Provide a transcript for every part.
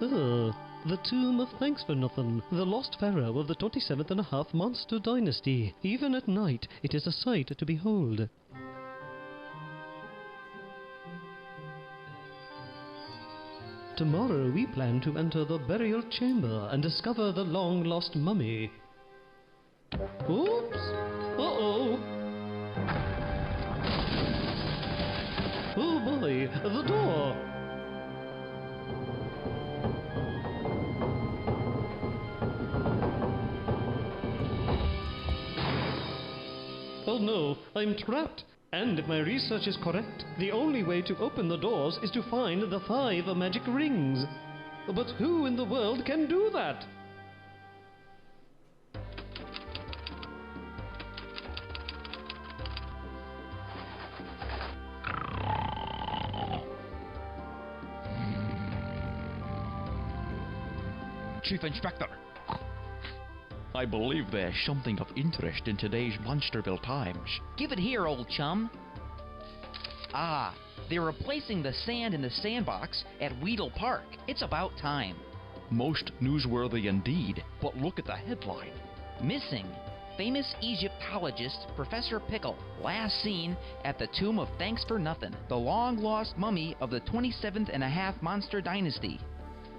The tomb of Thanxfurnuthen, the lost pharaoh of the 27th and a half Monster Dynasty. Even at night, it is a sight to behold. Tomorrow we plan to enter the burial chamber and discover the long-lost mummy. Oops! Uh-oh! Oh boy, the door! Oh no, I'm trapped! And if my research is correct, the only way to open the doors is to find the 5 magic rings. But who in the world can do that? Chief Inspector, I believe there's something of interest in today's Monsterville Times. Give it here, old chum. Ah, they're replacing the sand in the sandbox at Weedle Park. It's about time. Most newsworthy indeed, but look at the headline. Missing. Famous Egyptologist Professor Pickle, last seen at the tomb of Thanxfurnuthen, the long-lost mummy of the 27th and a half Monster Dynasty.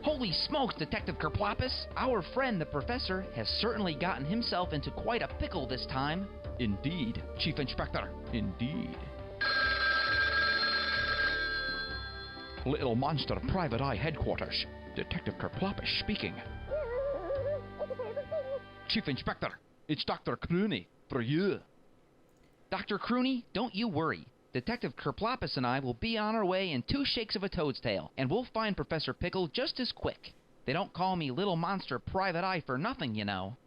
Holy smokes, Detective Kerploppus! Our friend the Professor has certainly gotten himself into quite a pickle this time. Indeed, Chief Inspector, indeed. Little Monster Private Eye Headquarters. Detective Kerploppus speaking. Chief Inspector, it's Dr. Crooney, for you. Dr. Crooney, don't you worry. Detective Kerploppus and I will be on our way in 2 shakes of a toad's tail, and we'll find Professor Pickle just as quick. They don't call me Little Monster Private Eye for nothing, you know.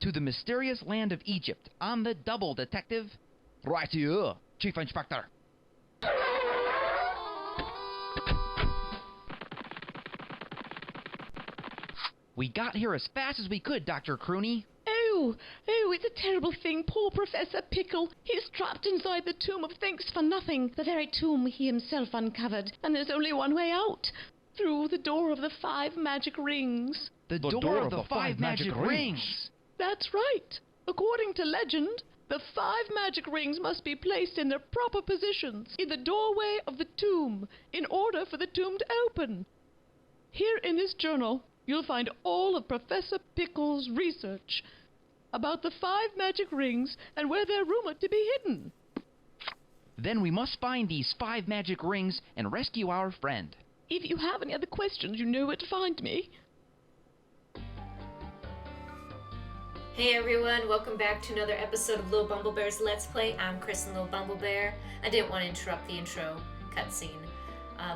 To the mysterious land of Egypt, on the double, Detective. Right here, Chief Inspector. We got here as fast as we could, Dr. Crooney. Oh, it's a terrible thing. Poor Professor Pickle. He's trapped inside the tomb of Thanxfurnuthen, the very tomb he himself uncovered. And there's only one way out. Through the door of the 5 magic rings. The door of the 5 magic rings! That's right. According to legend, the 5 magic rings must be placed in their proper positions in the doorway of the tomb in order for the tomb to open. Here in this journal, you'll find all of Professor Pickle's research about the 5 magic rings and where they're rumored to be hidden. Then we must find these 5 magic rings and rescue our friend. If you have any other questions, you know where to find me. Hey everyone, welcome back to another episode of Lilbumblebear's Let's Play. I'm Kristen Lilbumblebear. I didn't want to interrupt the intro cutscene.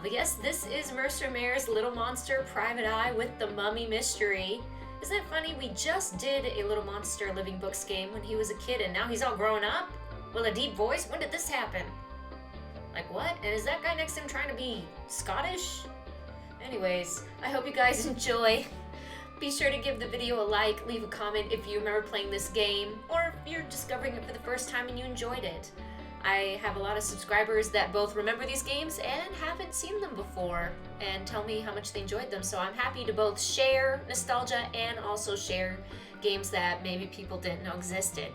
But yes, this is Mercer Mayor's Little Monster Private Eye with the Mummy Mystery. Isn't it funny? We just did a Little Monster Living Books game when he was a kid, and now he's all grown up? With a deep voice? When did this happen? Like, what? And is that guy next to him trying to be Scottish? Anyways, I hope you guys enjoy. Be sure to give the video a like, leave a comment if you remember playing this game, or if you're discovering it for the first time and you enjoyed it. I have a lot of subscribers that both remember these games and haven't seen them before and tell me how much they enjoyed them, so I'm happy to both share nostalgia and also share games that maybe people didn't know existed.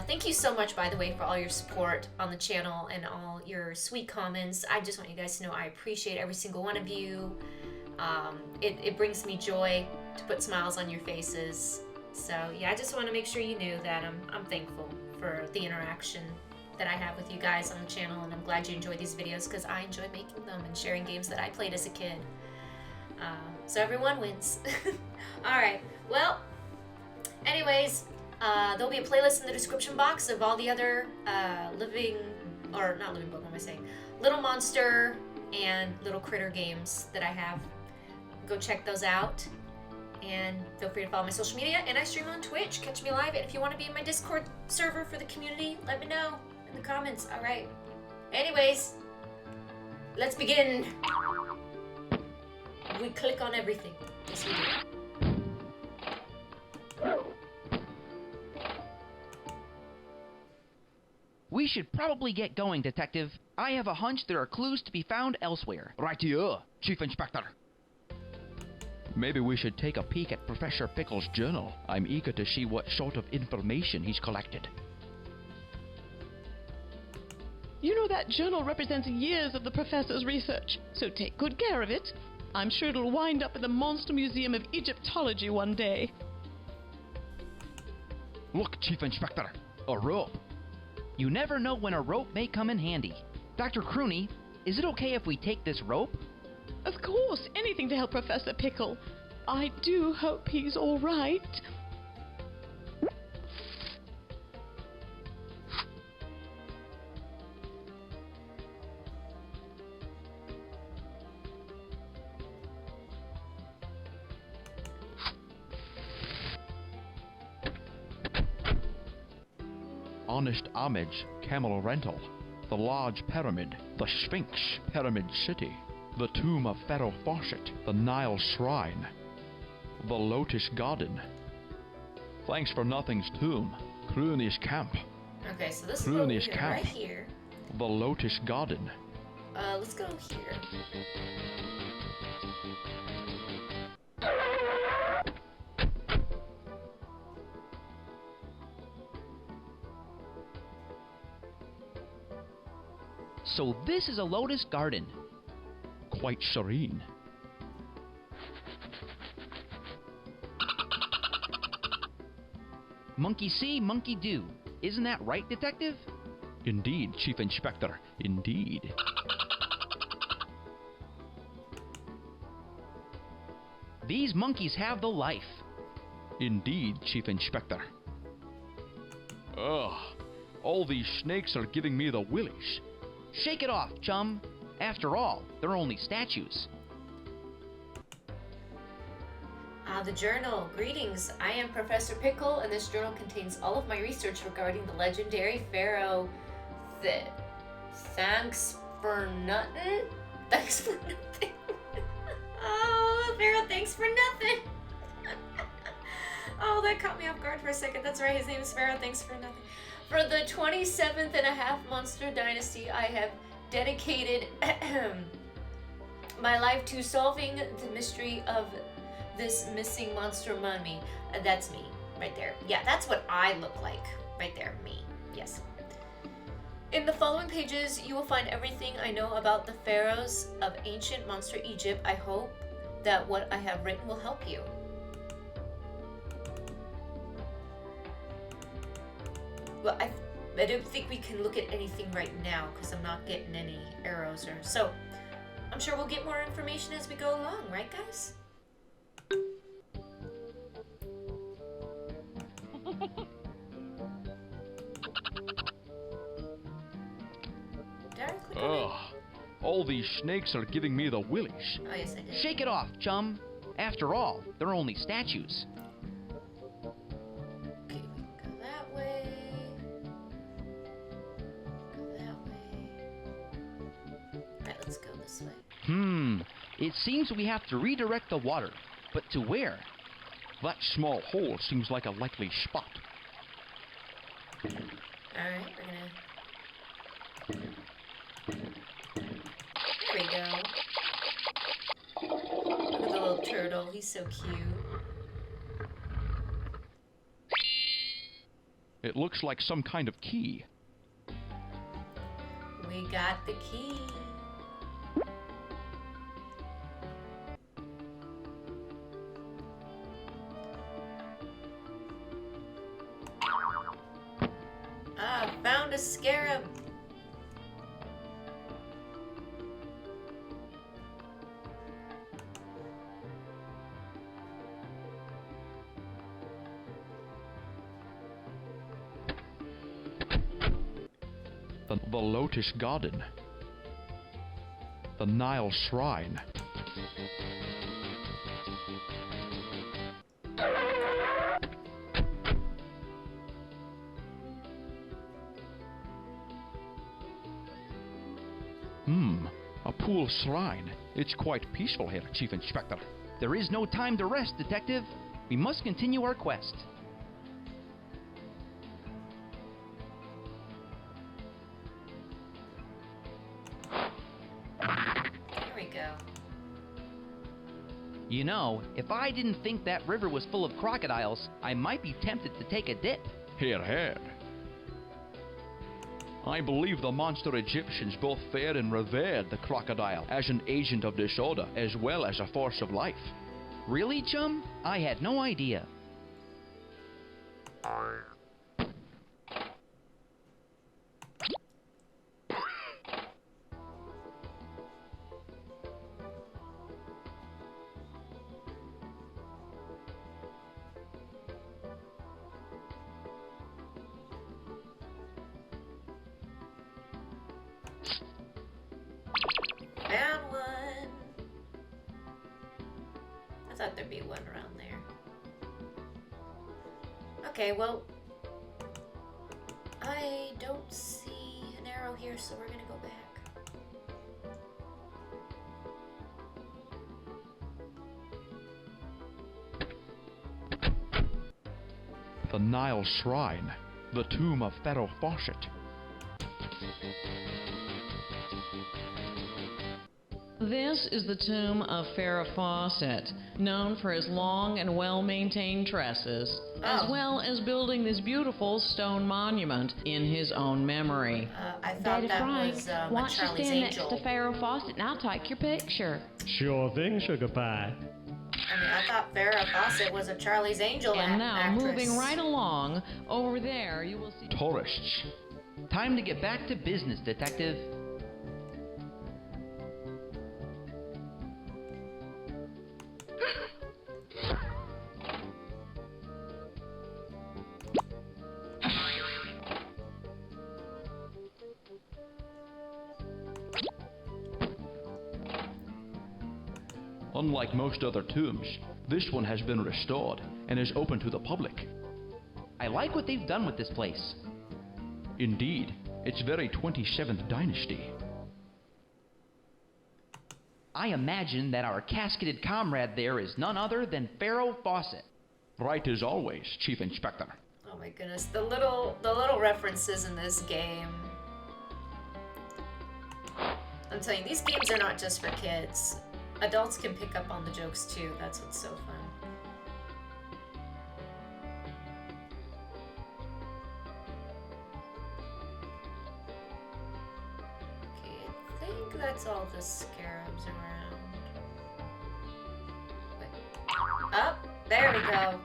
Thank you so much, by the way, for all your support on the channel and all your sweet comments. I just want you guys to know I appreciate every single one of you. It brings me joy to put smiles on your faces. So yeah, I just want to make sure you knew that I'm thankful for the interaction that I have with you guys on the channel, and I'm glad you enjoy these videos because I enjoy making them and sharing games that I played as a kid. So everyone wins. Alright, well, anyways, there'll be a playlist in the description box of all the other Little Monster and Little Critter games that I have. Go check those out. And feel free to follow my social media, and I stream on Twitch. Catch me live, and if you want to be in my Discord server for the community, let me know in the comments. Alright. Anyways, let's begin. We click on everything. Yes, we do. We should probably get going, Detective. I have a hunch there are clues to be found elsewhere. Right here, Chief Inspector. Maybe we should take a peek at Professor Pickle's journal. I'm eager to see what sort of information he's collected. You know that journal represents years of the professor's research, so take good care of it. I'm sure it'll wind up in the Monster Museum of Egyptology one day. Look, Chief Inspector, a rope. You never know when a rope may come in handy. Dr. Crooney, is it okay if we take this rope? Of course, anything to help Professor Pickle. I do hope he's all right. Honest Homage, Camel Rental, the Large Pyramid, the Sphinx, Pyramid City, the Tomb of Pharaoh Fawcett, the Nile Shrine, the Lotus Garden, Thanxfurnuthen's Tomb, Crooney's Camp, Okay, so this is what we Crooney's do Camp, right here. the Lotus Garden. Let's go here. So this is a Lotus Garden. Quite serene. Monkey see, monkey do. Isn't that right, Detective? Indeed, Chief Inspector, indeed. These monkeys have the life. Indeed, Chief Inspector. Ugh, all these snakes are giving me the willies. Shake it off, chum. After all, they're only statues. The journal. Greetings. I am Professor Pickle, and this journal contains all of my research regarding the legendary pharaoh Thanxfurnuthen. Thanxfurnuthen. Oh, Pharaoh Thanxfurnuthen. Oh, that caught me off guard for a second. That's right, his name is Pharaoh Thanxfurnuthen. For the 27th and a half Monster Dynasty, I have dedicated my life to solving the mystery of this missing monster mummy. That's me, right there. Yeah, that's what I look like. Right there, me. Yes. In the following pages, you will find everything I know about the pharaohs of ancient Monster Egypt. I hope that what I have written will help you. Well, I don't think we can look at anything right now because I'm not getting any arrows or so. I'm sure we'll get more information as we go along, right, guys? Ugh, all these snakes are giving me the willies. Oh, yes, I did. Shake it off, chum. After all, they're only statues. Okay, we can go that way. Go that way. Alright, let's go this way. It seems we have to redirect the water. But to where? That small hole seems like a likely spot. Alright, we're gonna... There we go. Look at the little turtle, he's so cute. It looks like some kind of key. We got the key. Found a scarab. The Lotus Garden. The Nile Shrine. A pool shrine. It's quite peaceful here, Chief Inspector. There is no time to rest, Detective. We must continue our quest. Here we go. You know, if I didn't think that river was full of crocodiles, I might be tempted to take a dip. Hear, hear. I believe the monster Egyptians both feared and revered the crocodile as an agent of disorder as well as a force of life. Really, chum? I had no idea. Found one. I thought there'd be one around there. Okay, well, I don't see an arrow here, so we're gonna go back. The Nile Shrine, the tomb of Pharaoh Fawcett. This is the tomb of Pharaoh Fawcett, known for his long and well-maintained tresses, as well as building this beautiful stone monument in his own memory. I thought Daddy that Frank, was why a don't you Charlie's stand Angel. next to Pharaoh Fawcett and I'll take your picture. Sure thing, Sugar Pie. I mean, I thought Farrah Fawcett was a Charlie's Angel And now, actress. moving right along, over there you will see... Tourists. Time to get back to business, detective. Unlike most other tombs, this one has been restored and is open to the public. I like what they've done with this place. Indeed, it's very 27th dynasty. I imagine that our casketed comrade there is none other than Pharaoh Fawcett. Right as always, Chief Inspector. Oh my goodness, the little references in this game. I'm telling you, these games are not just for kids. Adults can pick up on the jokes too. That's what's so fun. Okay, I think that's all the scarabs around. Wait. Up, there we go.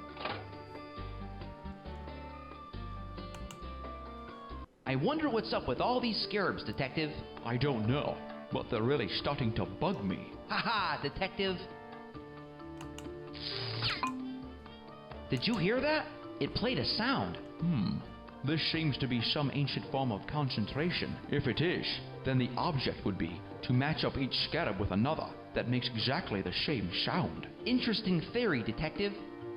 I wonder what's up with all these scarabs, detective. I don't know, but they're really starting to bug me. Haha, detective. Did you hear that? It played a sound. This seems to be some ancient form of concentration. If it is, then the object would be to match up each scarab with another that makes exactly the same sound. Interesting theory, detective.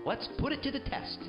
Let's put it to the test.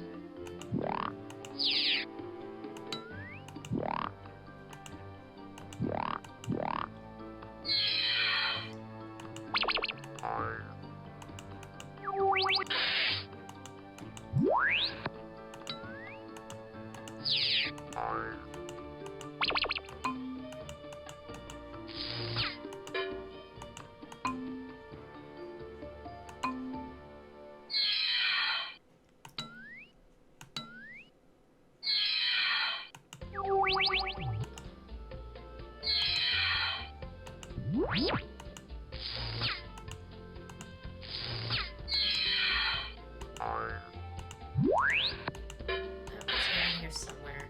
It's around here somewhere.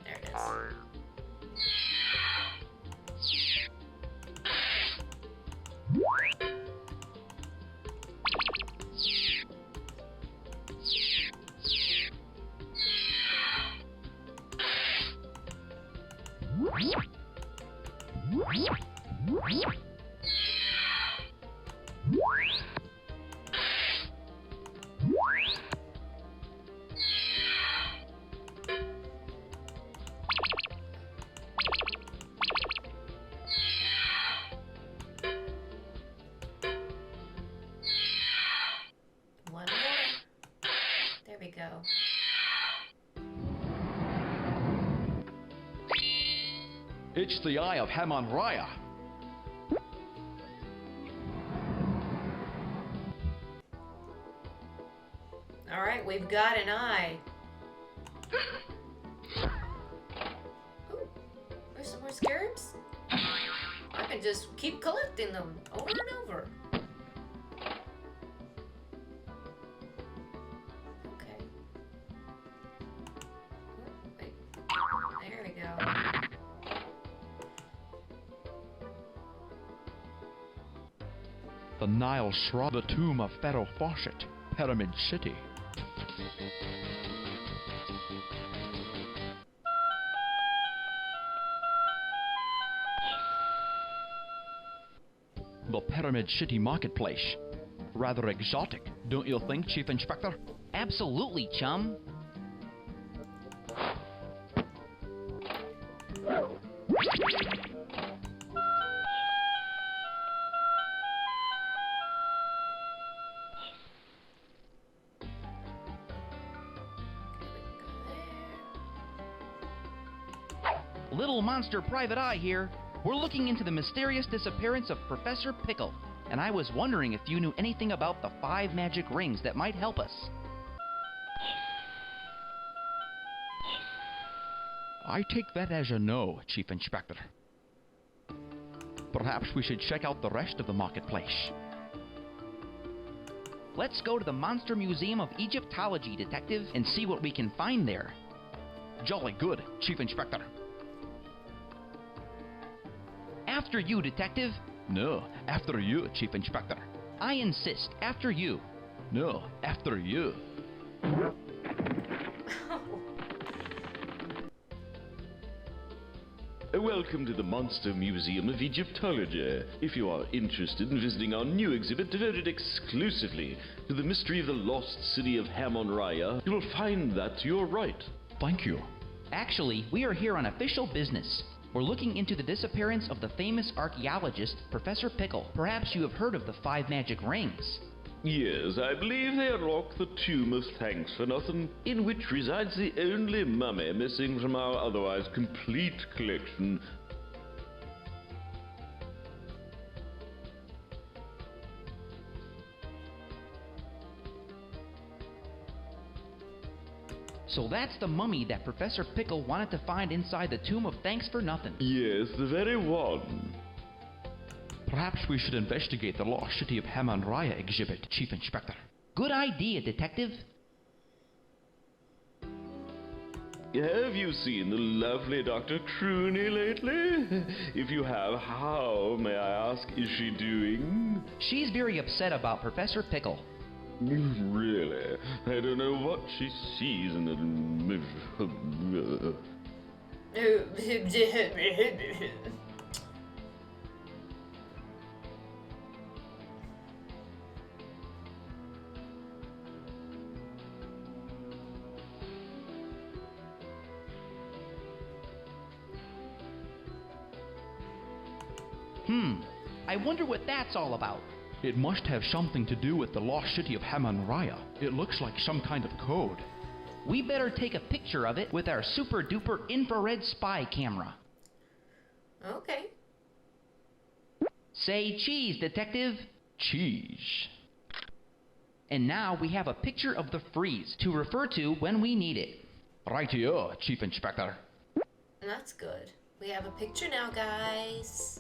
There it is. One more. There we go. It's the Eye of Hammon Raya. Alright, we've got an eye. Ooh, there's some more scarabs. I can just keep collecting them over and over. Okay. Wait. There we go. The Nile Shrine, the tomb of Pharaoh Fawcett, Pyramid City. The Pyramid City Marketplace. Rather exotic, don't you think, Chief Inspector? Absolutely, chum. Little Monster Private Eye here. We're looking into the mysterious disappearance of Professor Pickle, and I was wondering if you knew anything about the 5 magic rings that might help us. I take that as a no, Chief Inspector. Perhaps we should check out the rest of the marketplace. Let's go to the Monster Museum of Egyptology, Detective, and see what we can find there. Jolly good, Chief Inspector. After you, Detective. No, after you, Chief Inspector. I insist, after you. No, after you. Welcome to the Monster Museum of Egyptology. If you are interested in visiting our new exhibit devoted exclusively to the mystery of the lost city of Hammon-Raya, you will find that to your right. Thank you. Actually, we are here on official business. We're looking into the disappearance of the famous archaeologist, Professor Pickle. Perhaps you have heard of the 5 magic rings. Yes, I believe they unlock the tomb of Thanxfurnuthen, in which resides the only mummy missing from our otherwise complete collection. So that's the mummy that Professor Pickle wanted to find inside the tomb of Thanxfurnuthen. Yes, the very one. Perhaps we should investigate the lost city of Hammon-Raya exhibit, Chief Inspector. Good idea, Detective. Have you seen the lovely Dr. Crooney lately? If you have, how, may I ask, is she doing? She's very upset about Professor Pickle. Really? I don't know what she sees in it. I wonder what that's all about. It must have something to do with the lost city of Hammon-Raya. It looks like some kind of code. We better take a picture of it with our super duper infrared spy camera. Okay. Say cheese, Detective. Cheese. And now we have a picture of the frieze to refer to when we need it. Rightio, Chief Inspector. That's good. We have a picture now, guys.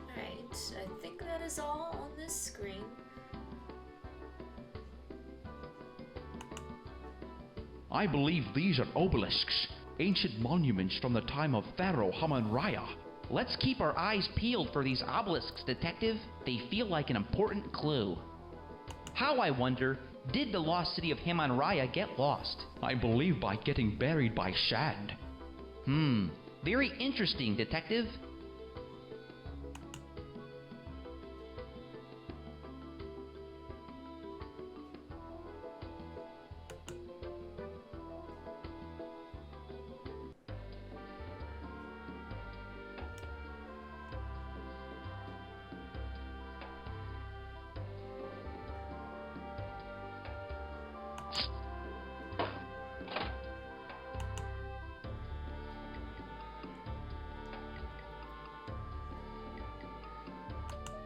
Alright, I think that is all on this screen. I believe these are obelisks, ancient monuments from the time of Pharaoh Hammon-Raya. Let's keep our eyes peeled for these obelisks, Detective. They feel like an important clue. How, I wonder, did the lost city of Hammon-Raya get lost? I believe by getting buried by sand. Very interesting, Detective.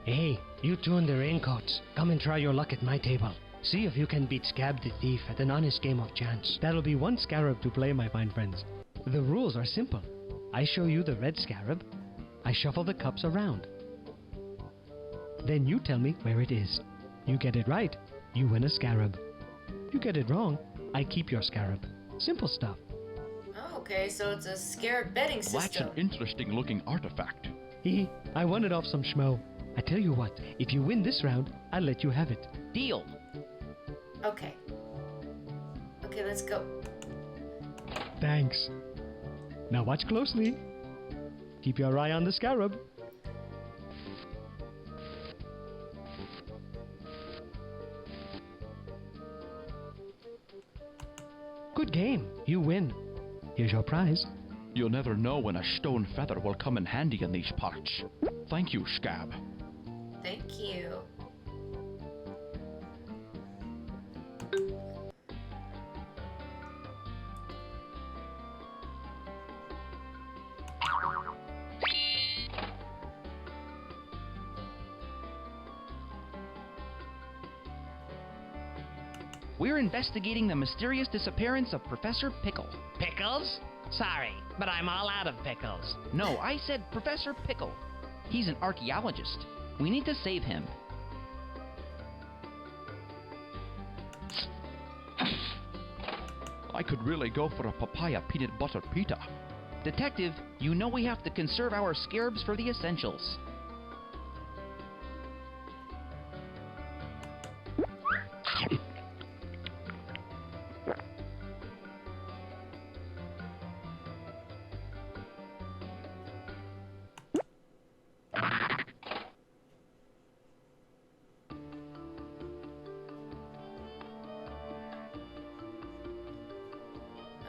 Hey, you two in the raincoats, come and try your luck at my table. See if you can beat Scab the Thief at an honest game of chance. That'll be one scarab to play, my fine friends. The rules are simple. I show you the red scarab. I shuffle the cups around. Then you tell me where it is. You get it right, you win a scarab. You get it wrong, I keep your scarab. Simple stuff. Oh, okay, so it's a scarab betting system. That's an interesting looking artifact. Hee, I won it off some schmo. I tell you what, if you win this round, I'll let you have it. Deal. Okay. Okay, let's go. Thanks. Now watch closely. Keep your eye on the scarab. Good game. You win. Here's your prize. You'll never know when a stone feather will come in handy in these parts. Thank you, Scab. Thank you. We're investigating the mysterious disappearance of Professor Pickle. Pickles? Sorry, but I'm all out of pickles. No, I said Professor Pickle. He's an archaeologist. We need to save him. I could really go for a papaya peanut butter pita. Detective, you know we have to conserve our scarabs for the essentials.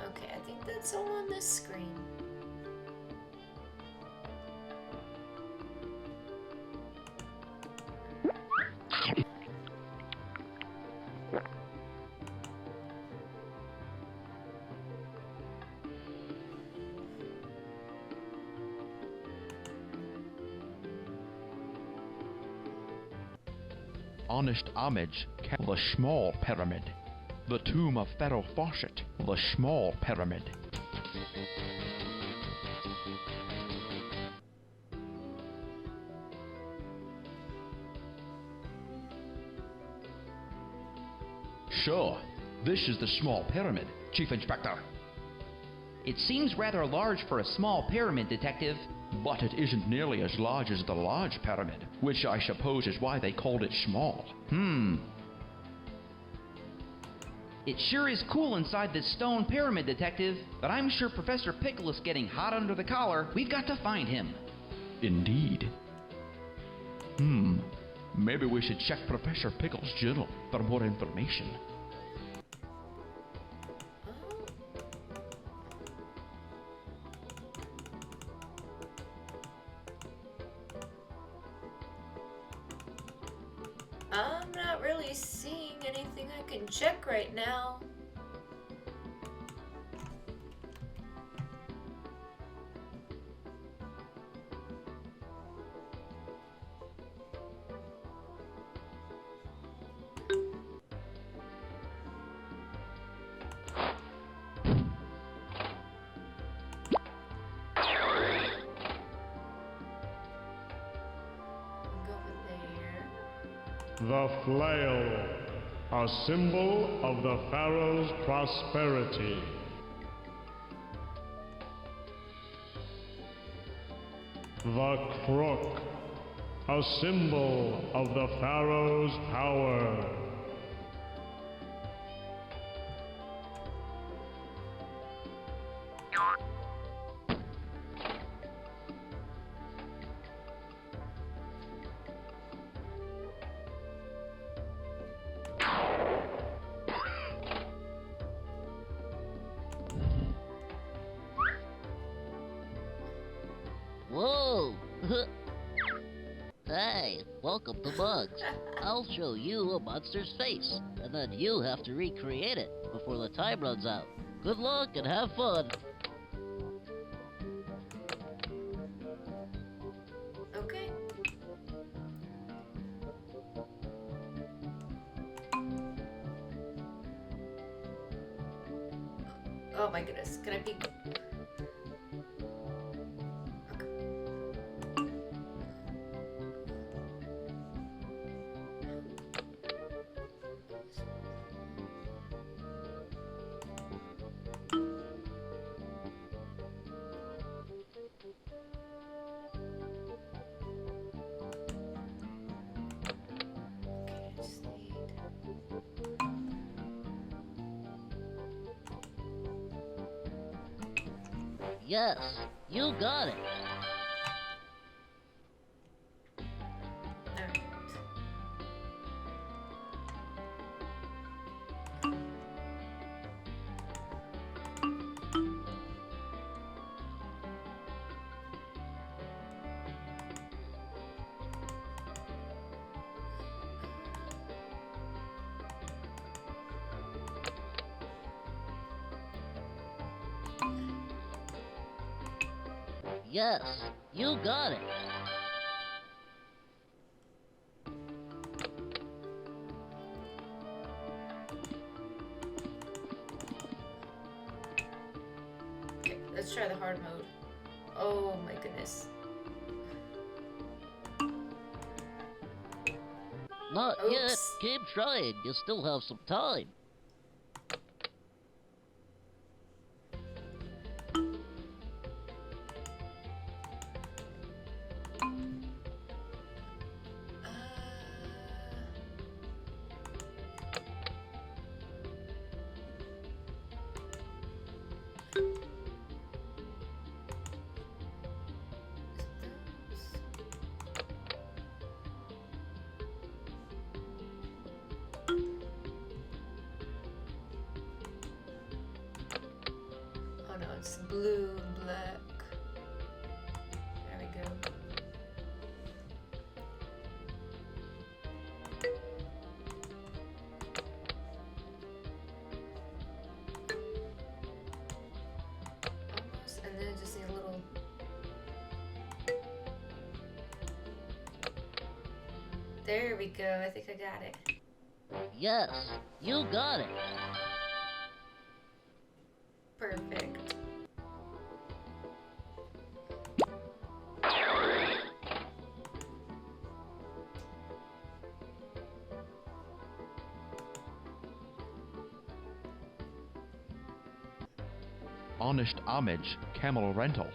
Okay, I think that's all on this screen. Honest homage, the small pyramid. The tomb of Pharaoh Fawcett, the small pyramid. Sure, this is the small pyramid, Chief Inspector. It seems rather large for a small pyramid, Detective. But it isn't nearly as large as the large pyramid, which I suppose is why they called it small. It sure is cool inside this stone pyramid, Detective, but I'm sure Professor Pickle is getting hot under the collar. We've got to find him. Indeed. Maybe we should check Professor Pickle's journal for more information. I'm not really seeing anything I can check right now. The flail, a symbol of the pharaoh's prosperity. The crook, a symbol of the pharaoh's power. Whoa! Hey, welcome to Bugs. I'll show you a monster's face, and then you have to recreate it before the time runs out. Good luck and have fun. Okay. Oh my goodness. Can I peek? Yes, you got it. Alright. Yes, you got it. Okay, let's try the hard mode. Oh my goodness. Not yet. Oops. Keep trying. You still have some time. Oh no, it's blue and black. There we go. Almost, and then just need a little. There we go. I think I got it. Yes, you got it. Perfect. Honest homage, Camel rental.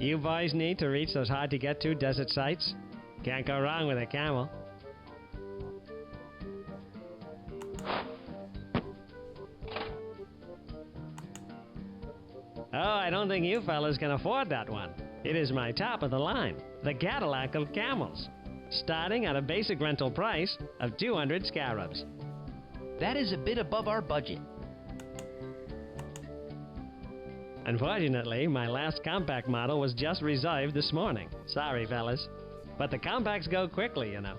You boys need to reach those hard-to-get-to desert sites. Can't go wrong with a camel. Oh, I don't think you fellas can afford that one. It is my top of the line, the Cadillac of camels, starting at a basic rental price of 200 scarabs. That is a bit above our budget. Unfortunately, my last compact model was just reserved this morning. Sorry, fellas. But the compacts go quickly, you know.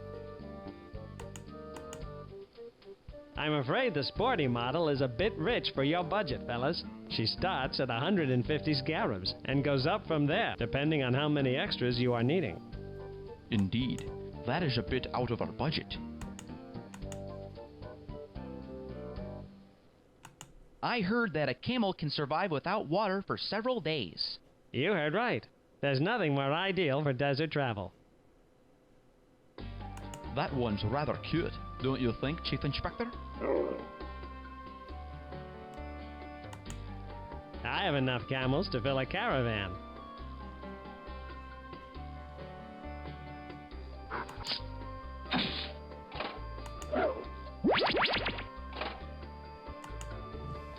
I'm afraid the sporty model is a bit rich for your budget, fellas. She starts at 150 scarabs and goes up from there, depending on how many extras you are needing. Indeed, that is a bit out of our budget. I heard that a camel can survive without water for several days. You heard right. There's nothing more ideal for desert travel. That one's rather cute, don't you think, Chief Inspector? I have enough camels to fill a caravan.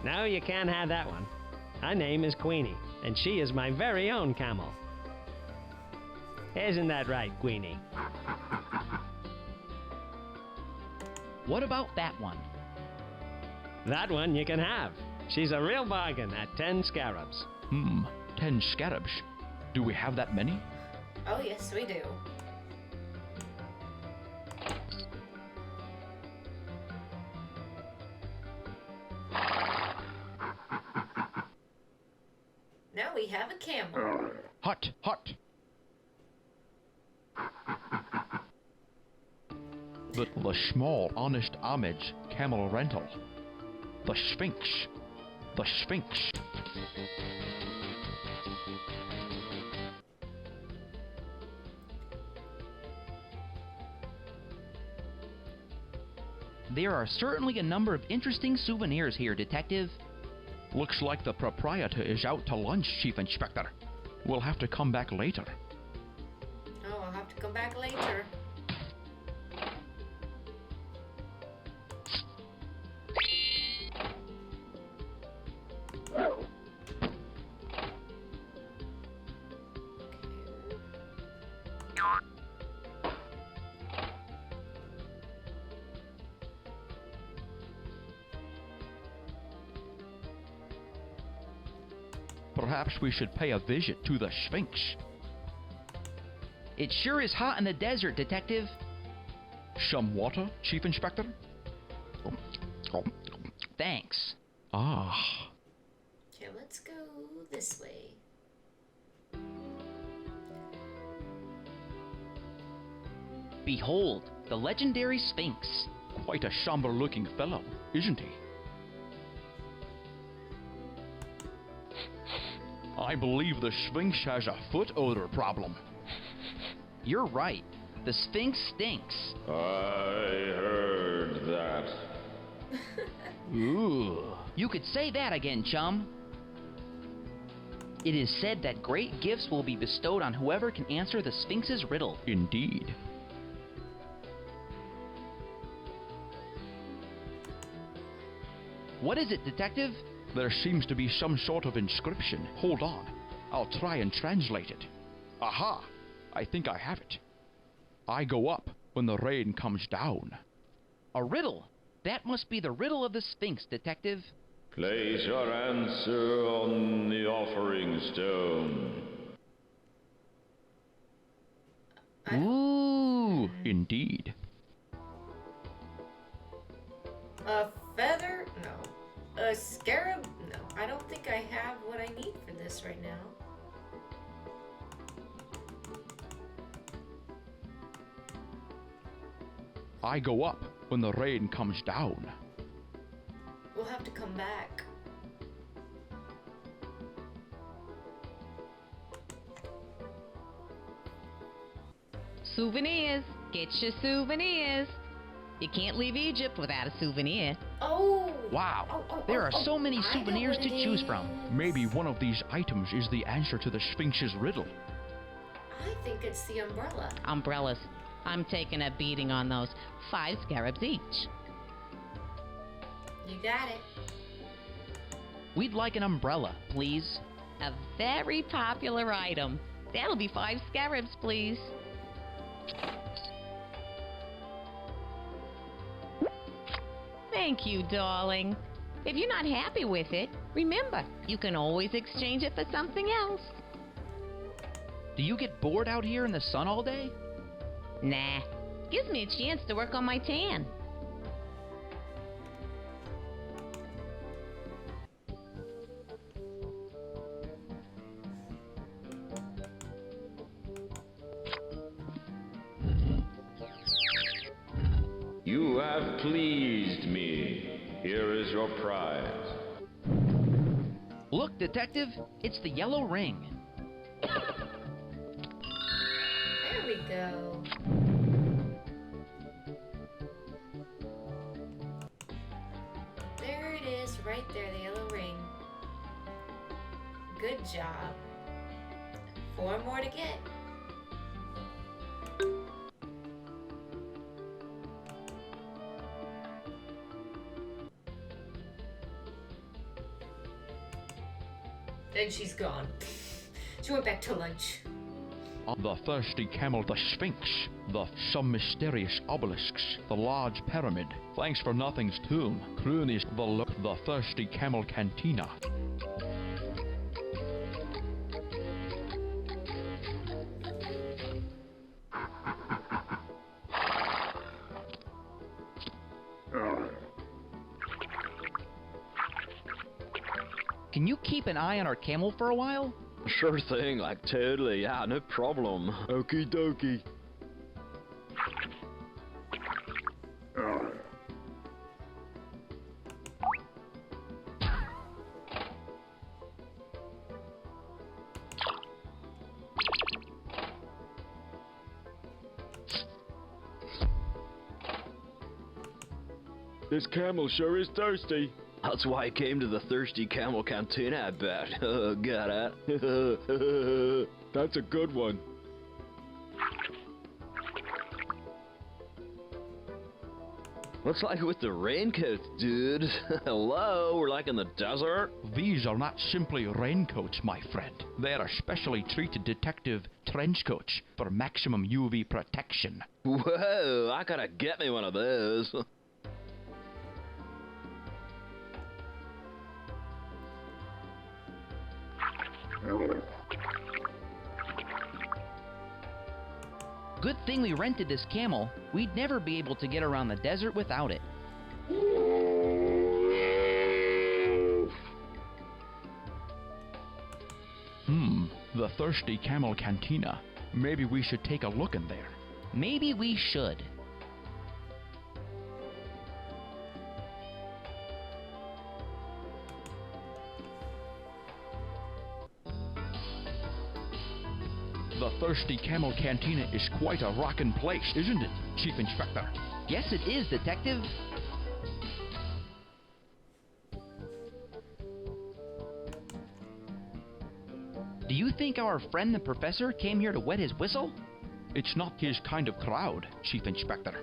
No, you can't have that one. Her name is Queenie, and she is my very own camel. Isn't that right, Queenie? What about that one? That one you can have. She's a real bargain at 10 scarabs. 10 scarabs. Do we have that many? Oh yes, we do. Now we have a camel. Hot, hot. The small, honest homage, Camel rental. The Sphinx. The Sphinx. There are certainly a number of interesting souvenirs here, Detective. Looks like the proprietor is out to lunch, Chief Inspector. We'll have to come back later. Oh, I'll have to come back later. Perhaps we should pay a visit to the Sphinx. It sure is hot in the desert, Detective. Some water, Chief Inspector? Thanks. Ah. Okay, let's go this way. Behold, the legendary Sphinx. Quite a somber-looking fellow, isn't he? I believe the Sphinx has a foot odor problem. You're right. The Sphinx stinks. I heard that. Ooh. You could say that again, chum. It is said that great gifts will be bestowed on whoever can answer the Sphinx's riddle. Indeed. What is it, Detective? There seems to be some sort of inscription. Hold on. I'll try and translate it. Aha! I think I have it. I go up when the rain comes down. A riddle. That must be the riddle of the Sphinx, Detective. Place your answer on the offering stone. Ooh. Indeed. A feather? No. A scarab? No. I don't think I have what I need for this right now. I go up when the rain comes down. We'll have to come back. Souvenirs. Get your souvenirs. You can't leave Egypt without a souvenir. Oh! Wow. There are so many souvenirs to choose from. Maybe one of these items is the answer to the Sphinx's riddle. I think it's the umbrella. Umbrellas. I'm taking a beating on those. 5 scarabs each. You got it. We'd like an umbrella, please. A very popular item. That'll be 5 scarabs, please. Thank you, darling. If you're not happy with it, remember, you can always exchange it for something else. Do you get bored out here in the sun all day? Nah. Gives me a chance to work on my tan. You have pleased me. Here is your prize. Look, Detective, it's the yellow ring. There we go. There it is, right there, the yellow ring. Good job. 4 more to get. And she's gone. She went back to lunch. The thirsty camel, the Sphinx, some mysterious obelisks, the large pyramid, Thanxfurnuthen's tomb, Cronies, the thirsty camel Cantina. Can you keep an eye on our camel for a while? Sure thing, like totally, yeah, no problem. Okie dokie. This camel sure is thirsty. That's why he came to the Thirsty Camel Cantina, I bet. Got it? That's a good one. What's like with the raincoats, dude? Hello, we're like in the desert? These are not simply raincoats, my friend. They are a specially treated detective trench coats for maximum UV protection. Whoa, I gotta get me one of those. Good thing we rented this camel. We'd never be able to get around the desert without it. The Thirsty Camel Cantina. Maybe we should take a look in there. Maybe we should. The Thirsty Camel Cantina is quite a rockin' place, isn't it, Chief Inspector? Yes, it is, Detective. Do you think our friend the professor came here to wet his whistle? It's not his kind of crowd, Chief Inspector.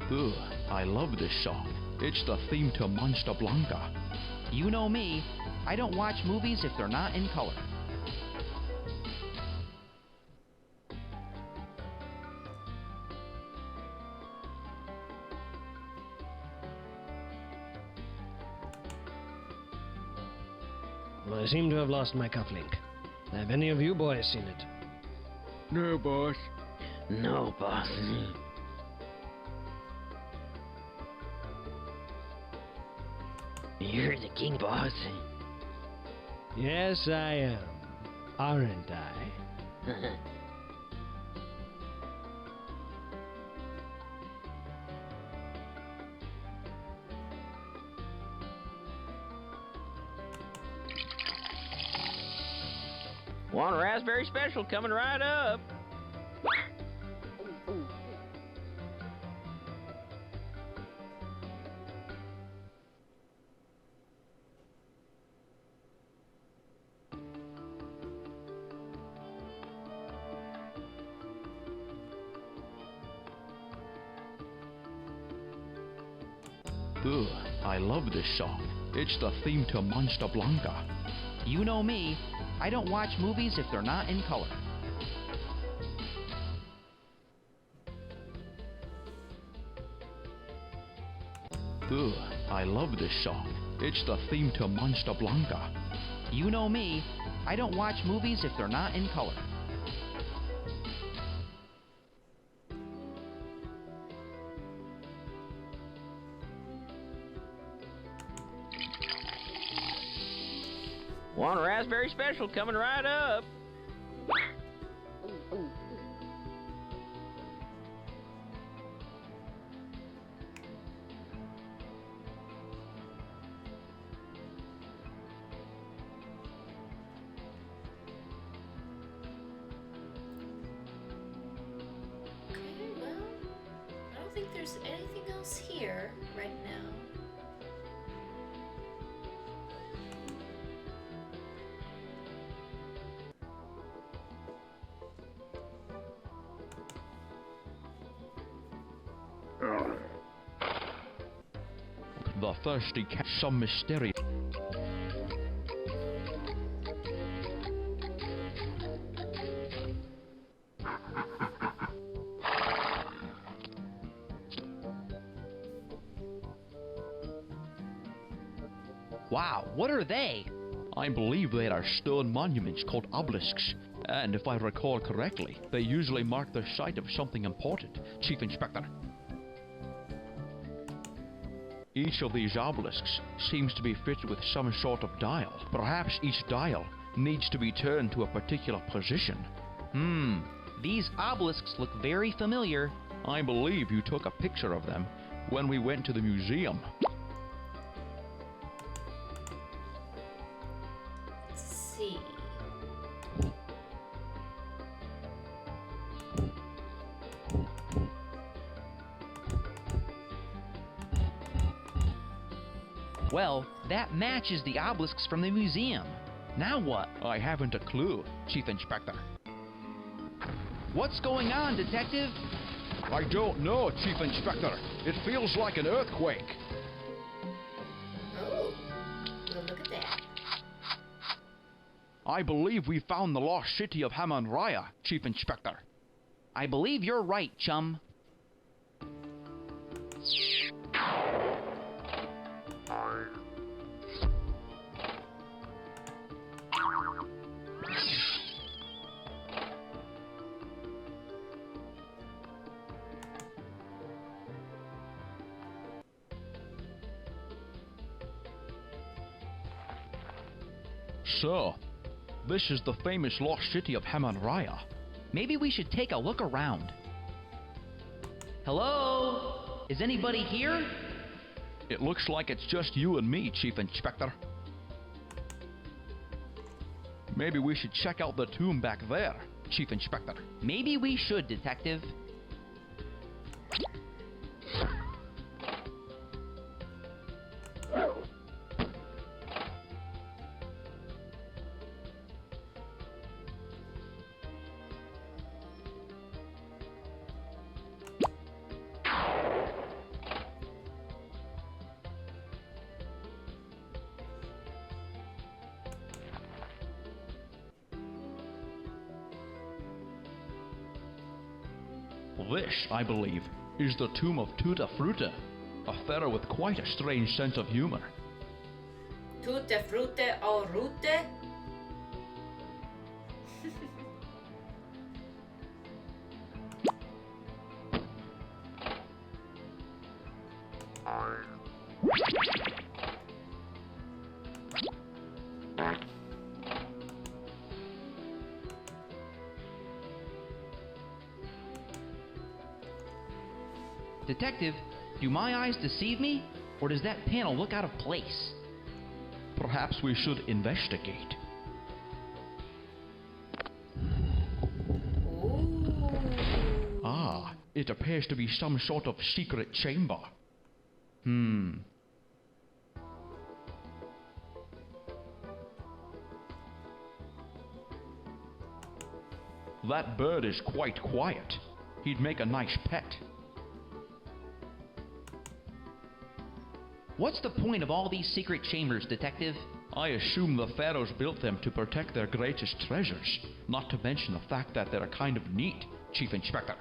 Ugh, I love this song. It's the theme to Monster Blanca. You know me. I don't watch movies if they're not in color. I seem to have lost my cufflink. Have any of you boys seen it? No, boss. No, boss. You're the king, boss. Yes, I am. Aren't I? One raspberry special coming right up. Ugh, I love this song. It's the theme to Monster Blanca. You know me. I don't watch movies if they're not in color. Ugh, I love this song. It's the theme to Monster Blanca. You know me. I don't watch movies if they're not in color. One raspberry special coming right up. Okay, well, I don't think there's anything else here right now. The Thirsty Cat. Some mysterious. Wow, what are they? I believe they are stone monuments called obelisks. And if I recall correctly, they usually mark the site of something important, Chief Inspector. Each of these obelisks seems to be fitted with some sort of dial. Perhaps each dial needs to be turned to a particular position. These obelisks look very familiar. I believe you took a picture of them when we went to the museum. Let's see. Well, that matches the obelisks from the museum. Now what? I haven't a clue, Chief Inspector. What's going on, Detective? I don't know, Chief Inspector. It feels like an earthquake. Oh, well, look at that. I believe we found the lost city of Hamon Raya, Chief Inspector. I believe you're right, chum. So, this is the famous lost city of Hamon Raya. Maybe we should take a look around. Hello? Is anybody here? It looks like it's just you and me, Chief Inspector. Maybe we should check out the tomb back there, Chief Inspector. Maybe we should, Detective. This, I believe, is the tomb of Thanxfurnuthen, a pharaoh with quite a strange sense of humor. Tutte frutte o rute? Detective, do my eyes deceive me, or does that panel look out of place? Perhaps we should investigate. Ooh. Ah, it appears to be some sort of secret chamber. That bird is quite quiet. He'd make a nice pet. What's the point of all these secret chambers, Detective? I assume the pharaohs built them to protect their greatest treasures, not to mention the fact that they're kind of neat, Chief Inspector.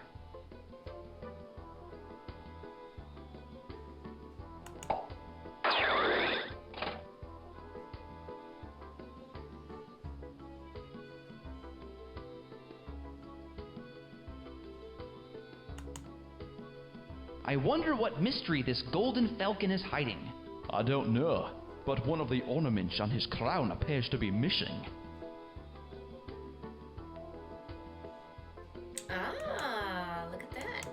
I wonder what mystery this golden falcon is hiding. I don't know, but one of the ornaments on his crown appears to be missing. Ah, look at that.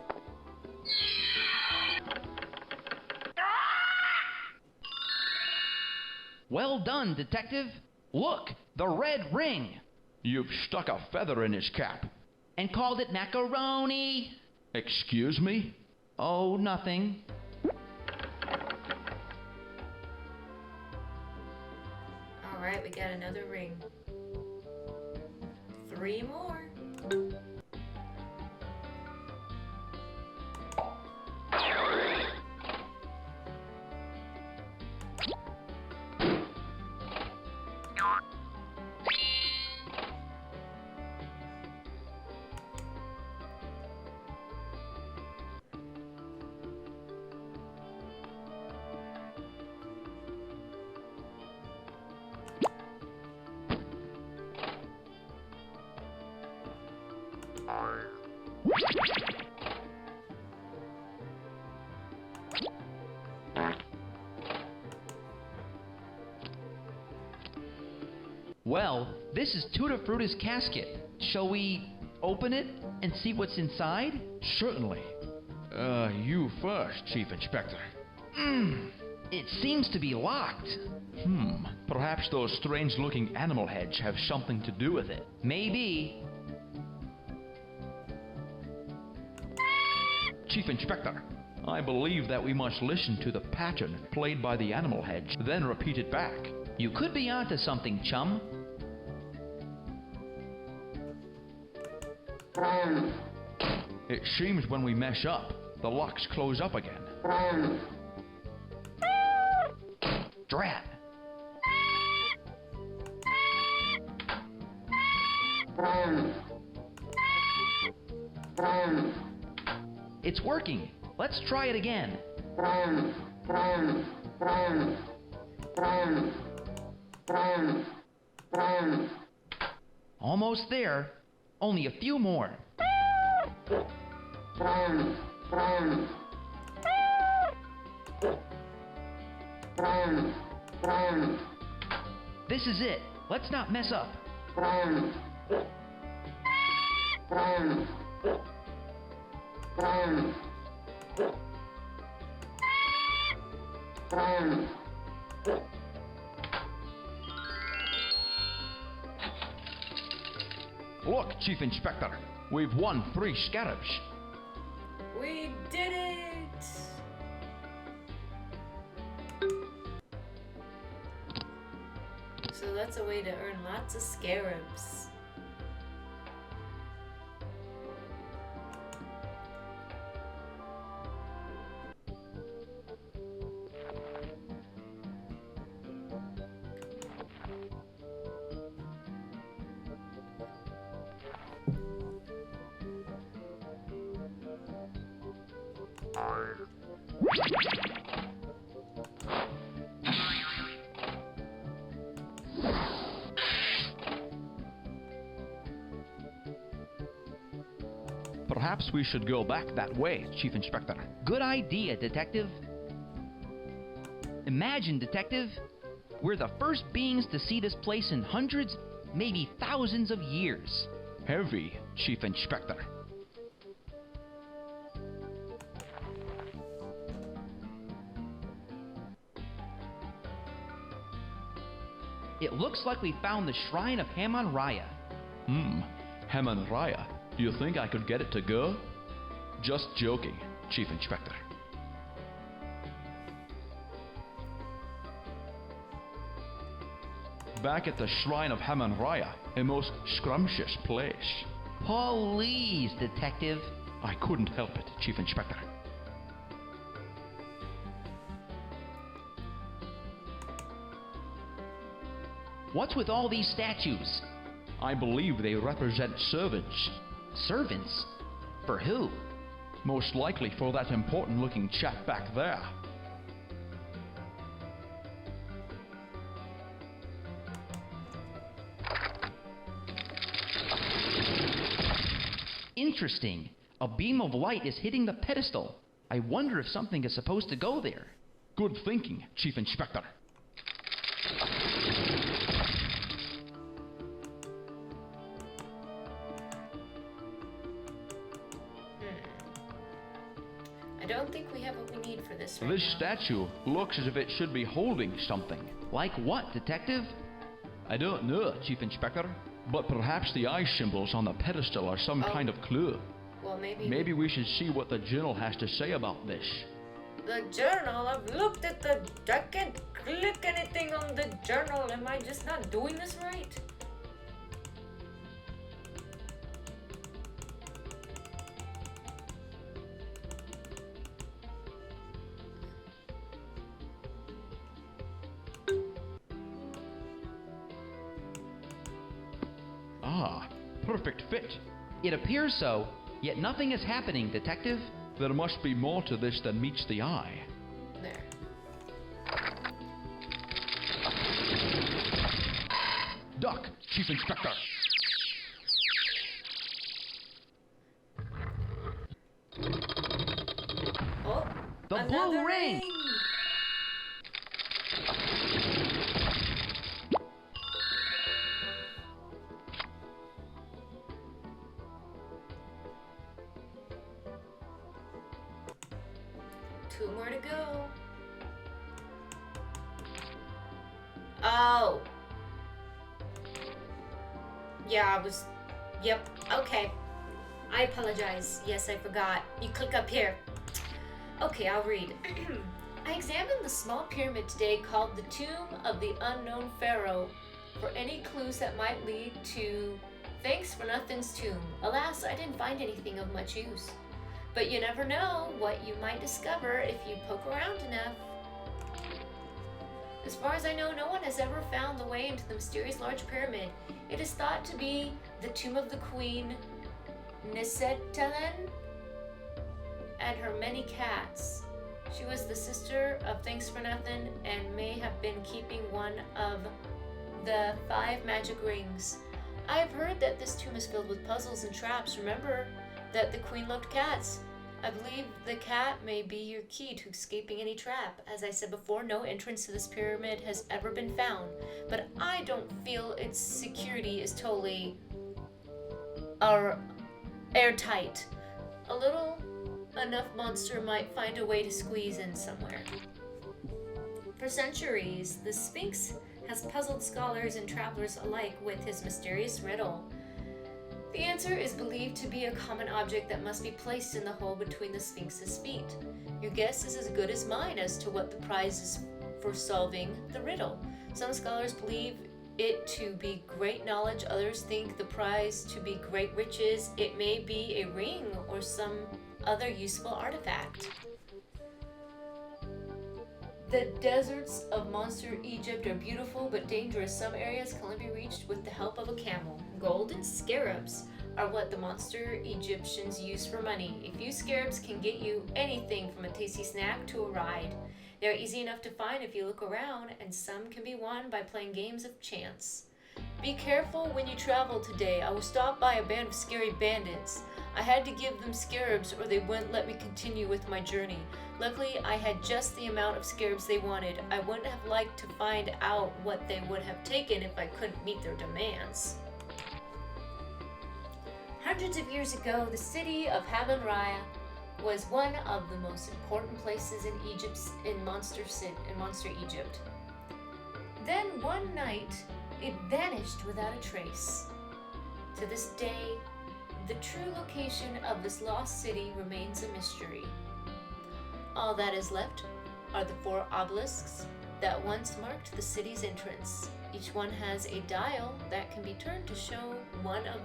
Well done, Detective. Look, the red ring. You've stuck a feather in his cap. And called it macaroni. Excuse me? Oh, nothing. Alright, we got another ring. 3 more. Well, this is Thanxfurnuthen's casket. Shall we open it and see what's inside? Certainly. You first, Chief Inspector. It seems to be locked. Perhaps those strange-looking animal heads have something to do with it. Maybe. Chief Inspector, I believe that we must listen to the pattern played by the animal heads, then repeat it back. You could be onto something, chum. It seems when we mess up, the locks close up again. Drat. It's working. Let's try it again. Almost there. Only a few more. This is it. Let's not mess up. Look, Chief Inspector, we've won 3 scarabs. We did it! So that's a way to earn lots of scarabs. Perhaps we should go back that way, Chief Inspector. Good idea, Detective. Imagine, Detective, we're the first beings to see this place in hundreds, maybe thousands of years. Heavy, Chief Inspector. It looks like we found the Shrine of Hamon Raya. Hamon Raya. Do you think I could get it to go? Just joking, Chief Inspector. Back at the Shrine of Hamon Raya, a most scrumptious place. Please, Detective. I couldn't help it, Chief Inspector. What's with all these statues? I believe they represent servants. Servants? For who? Most likely for that important-looking chap back there. Interesting. A beam of light is hitting the pedestal. I wonder if something is supposed to go there. Good thinking, Chief Inspector. I don't think we have what we need for this right This now. statue looks as if it should be holding something. Like what, Detective? I don't know, Chief Inspector. But perhaps the eye symbols on the pedestal are some kind of clue. Well, Maybe we should see what the journal has to say about this. The journal? I've looked at the... I can't click anything on the journal. Am I just not doing this right? Ah, perfect fit. It appears so, yet nothing is happening, Detective. There must be more to this than meets the eye. There. Duck, Chief Inspector. Oh, The another blue ring! Two more to go. Oh. Yeah, I was... Yep, okay. I apologize. Yes, I forgot. You click up here. Okay, I'll read. I examined the small pyramid today called the Tomb of the Unknown Pharaoh for any clues that might lead to Thanxfurnuthen's tomb. Alas, I didn't find anything of much use. But you never know what you might discover if you poke around enough. As far as I know, no one has ever found the way into the mysterious large pyramid. It is thought to be the tomb of the Queen Nisetelen and her many cats. She was the sister of Thanxfurnuthen and may have been keeping one of the 5 magic rings. I have heard that this tomb is filled with puzzles and traps. Remember that the queen loved cats. I believe the cat may be your key to escaping any trap. As I said before, no entrance to this pyramid has ever been found, but I don't feel its security is totally airtight. A little enough monster might find a way to squeeze in somewhere. For centuries, the Sphinx has puzzled scholars and travelers alike with his mysterious riddle. The answer is believed to be a common object that must be placed in the hole between the Sphinx's feet. Your guess is as good as mine as to what the prize is for solving the riddle. Some scholars believe it to be great knowledge, others think the prize to be great riches. It may be a ring or some other useful artifact. The deserts of Monster Egypt are beautiful but dangerous. Some areas can only be reached with the help of a camel. Gold and scarabs are what the Monster Egyptians use for money. A few scarabs can get you anything from a tasty snack to a ride. They are easy enough to find if you look around, and some can be won by playing games of chance. Be careful when you travel today. I was stopped by a band of scary bandits. I had to give them scarabs or they wouldn't let me continue with my journey. Luckily, I had just the amount of scarabs they wanted. I wouldn't have liked to find out what they would have taken if I couldn't meet their demands. Hundreds of years ago, the city of Hammon-Raya was one of the most important places in Monster Egypt. Then one night, it vanished without a trace. To this day, the true location of this lost city remains a mystery. All that is left are the 4 obelisks that once marked the city's entrance. Each one has a dial that can be turned to show one of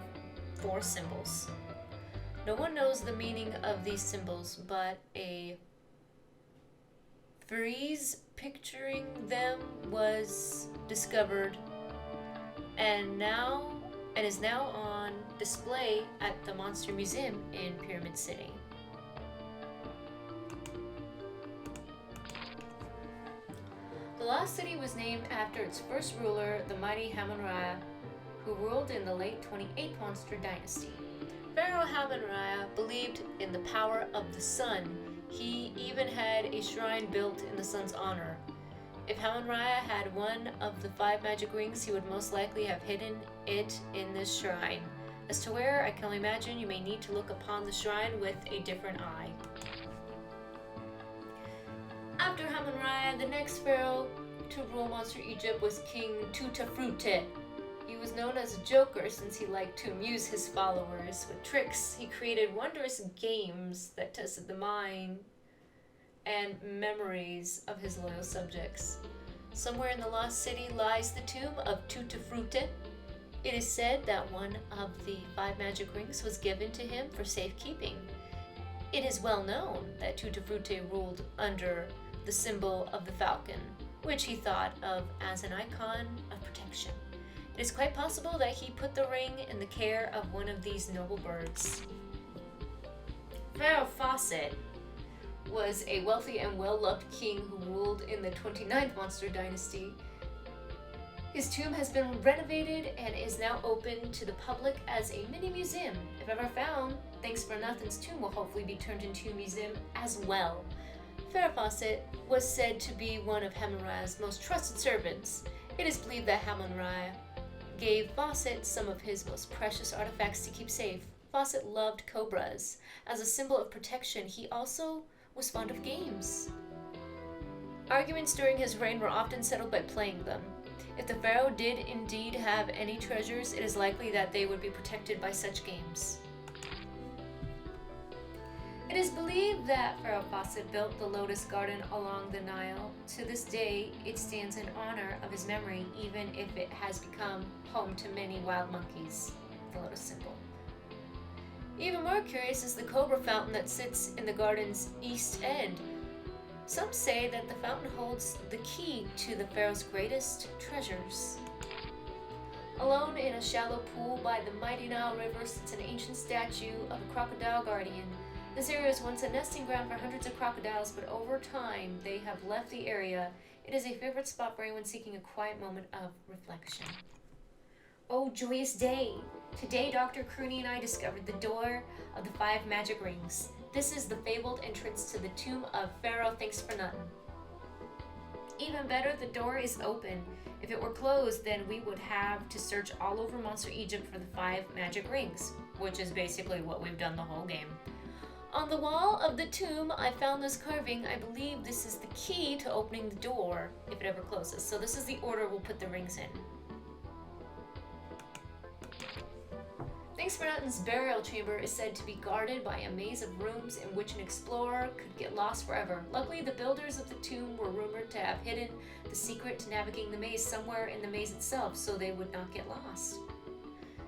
4 symbols. No one knows the meaning of these symbols, but a frieze picturing them was discovered and is now on display at the Monster Museum in Pyramid City. The Lost City was named after its first ruler, the mighty Hammon-Raya, who ruled in the late 28th Monster Dynasty. Pharaoh Hammon-Raya believed in the power of the sun. He even had a shrine built in the sun's honor. If Hammon-Raya had one of the 5 magic rings, he would most likely have hidden it in this shrine. As to where, I can only imagine you may need to look upon the shrine with a different eye. After Hammon-Raya, the next pharaoh to rule Monster Egypt was King Tutafrute. He was known as a joker since he liked to amuse his followers with tricks. He created wondrous games that tested the mind and memories of his loyal subjects. Somewhere in the Lost City lies the tomb of Tutafrute. It is said that one of the 5 magic rings was given to him for safekeeping. It is well known that Tutafrute ruled under the symbol of the falcon, which he thought of as an icon of protection. It is quite possible that he put the ring in the care of one of these noble birds. Pharaoh Fawcett was a wealthy and well-loved king who ruled in the 29th Monster Dynasty. His tomb has been renovated and is now open to the public as a mini museum. If ever found, Thanxfurnuthen's tomb will hopefully be turned into a museum as well. Pharaoh Fawcett was said to be one of Hammon-Raya's most trusted servants. It is believed that Hammon-Raya gave Fawcett some of his most precious artifacts to keep safe. Fawcett loved cobras. As a symbol of protection, he also was fond of games. Arguments during his reign were often settled by playing them. If the pharaoh did indeed have any treasures, it is likely that they would be protected by such games. It is believed that Pharaoh Fawcett built the Lotus Garden along the Nile. To this day, it stands in honor of his memory, even if it has become home to many wild monkeys, the lotus symbol. Even more curious is the Cobra Fountain that sits in the garden's east end. Some say that the fountain holds the key to the Pharaoh's greatest treasures. Alone in a shallow pool by the mighty Nile River sits an ancient statue of a crocodile guardian. This area was once a nesting ground for hundreds of crocodiles, but over time they have left the area. It is a favorite spot for anyone seeking a quiet moment of reflection. Oh, joyous day! Today, Dr. Crooney and I discovered the door of the 5 magic rings. This is the fabled entrance to the tomb of Pharaoh Thanxfurnuthen. Even better, the door is open. If it were closed, then we would have to search all over Monster Egypt for the 5 magic rings, which is basically what we've done the whole game. On the wall of the tomb, I found this carving. I believe this is the key to opening the door if it ever closes. So this is the order we'll put the rings in. Thanxfurnuthen's burial chamber is said to be guarded by a maze of rooms in which an explorer could get lost forever. Luckily, the builders of the tomb were rumored to have hidden the secret to navigating the maze somewhere in the maze itself, so they would not get lost.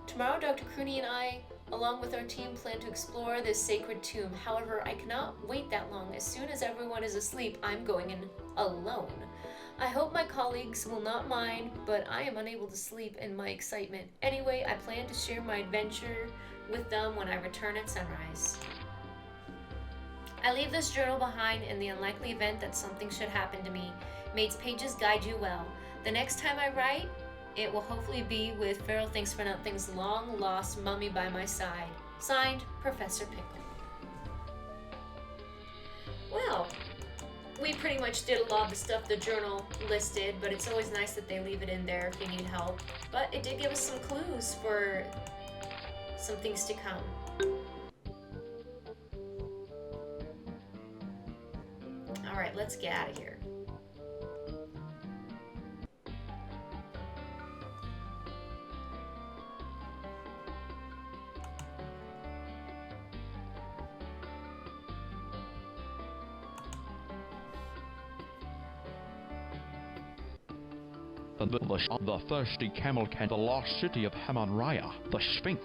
Tomorrow, Dr. Crooney and I, along with our team, plan to explore this sacred tomb. However, I cannot wait that long. As soon as everyone is asleep, I'm going in alone. I hope my colleagues will not mind, but I am unable to sleep in my excitement. Anyway, I plan to share my adventure with them when I return at sunrise. I leave this journal behind in the unlikely event that something should happen to me. May its pages guide you well. The next time I write, it will hopefully be with Pharaoh Thanxfurnuthen's long-lost mummy by my side. Signed, Professor Pickle. Well, we pretty much did a lot of the stuff the journal listed, but it's always nice that they leave it in there if you need help. But it did give us some clues for some things to come. Alright, let's get out of here. The thirsty camel can the lost city of Hammon-Raya, the Sphinx,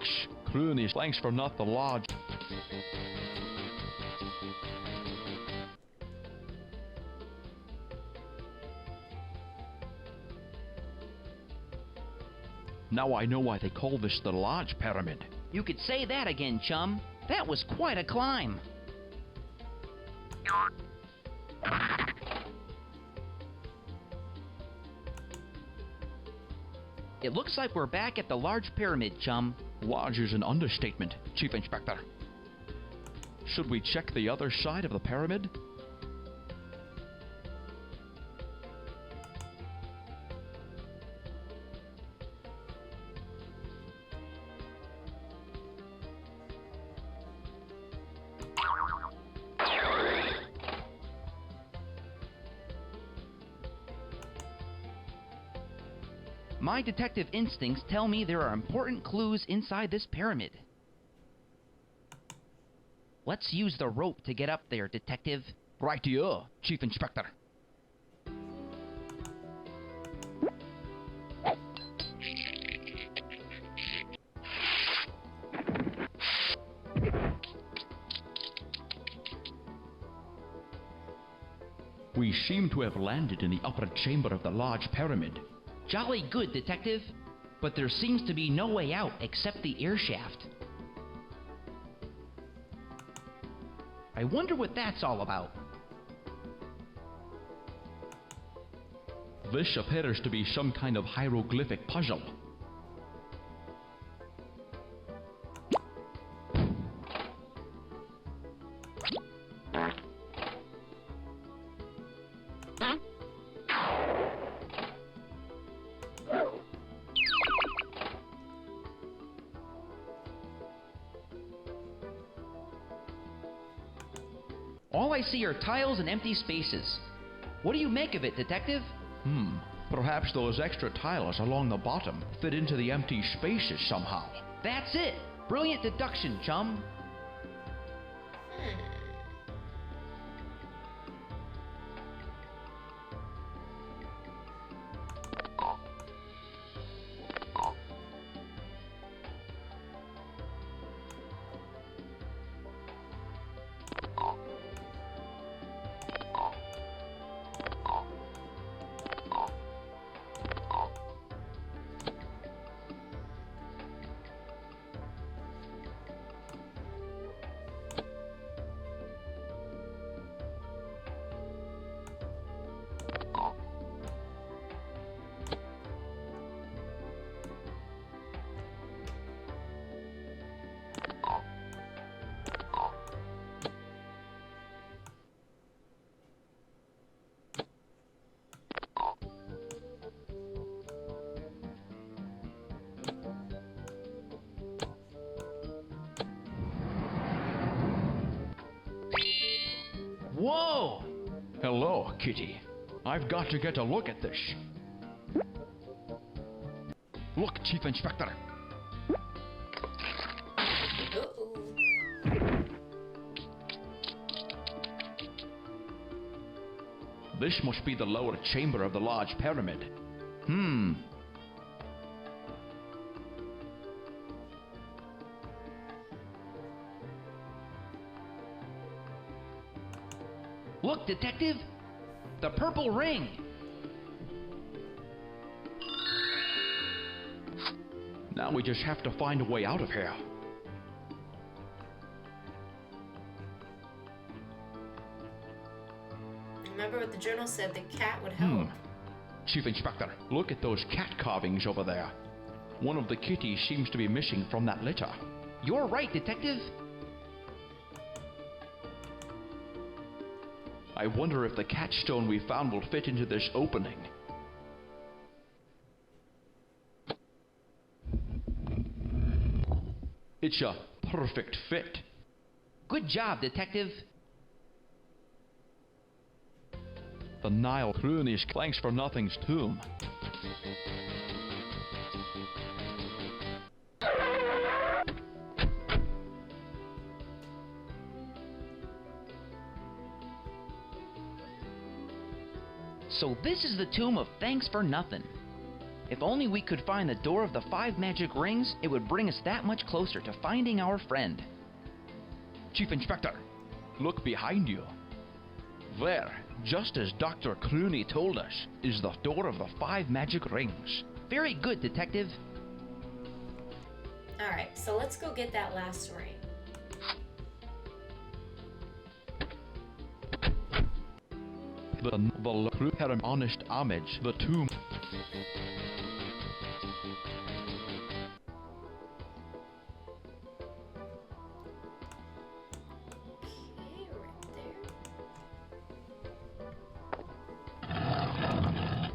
Crooney, Thanxfurnuthen, the lodge. Now I know why they call this the large pyramid. You could say that again, chum. That was quite a climb. It looks like we're back at the large pyramid, chum. Large is an understatement, Chief Inspector. Should we check the other side of the pyramid? My detective instincts tell me there are important clues inside this pyramid. Let's use the rope to get up there, Detective. Right-o, Chief Inspector. We seem to have landed in the upper chamber of the large pyramid. Jolly good, Detective. But there seems to be no way out except the air shaft. I wonder what that's all about. This appears to be some kind of hieroglyphic puzzle. All I see are tiles and empty spaces. What do you make of it, Detective? Perhaps those extra tiles along the bottom fit into the empty spaces somehow. That's it! Brilliant deduction, chum. kitty. I've got to get a look at this. Look, Chief Inspector. Uh-oh. This must be the lower chamber of the large pyramid. Look, Detective! The purple ring! Now we just have to find a way out of here. Remember what the journal said, the cat would help. Chief Inspector, look at those cat carvings over there. One of the kitties seems to be missing from that litter. You're right, Detective! I wonder if the cat stone we found will fit into this opening. It's a perfect fit. Good job, Detective! The Nile Cruni's Thanxfurnuthen's tomb. So this is the tomb of Thanxfurnuthen. If only we could find the door of the 5 magic rings, it would bring us that much closer to finding our friend. Chief Inspector, look behind you. There, just as Dr. Clooney told us, is the door of the 5 magic rings. Very good, Detective. Alright, so let's go get that last ring. The honest homage, the tomb. Okay, right there.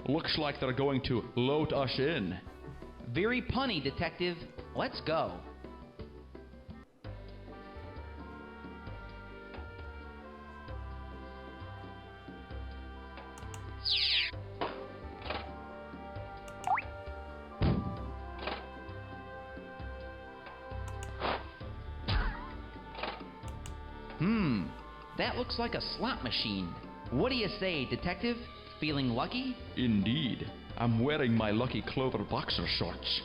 Looks like they're going to load us in. Very punny, Detective. Let's go. That looks like a slot machine. What do you say, Detective? Feeling lucky? Indeed. I'm wearing my Lucky Clover boxer shorts.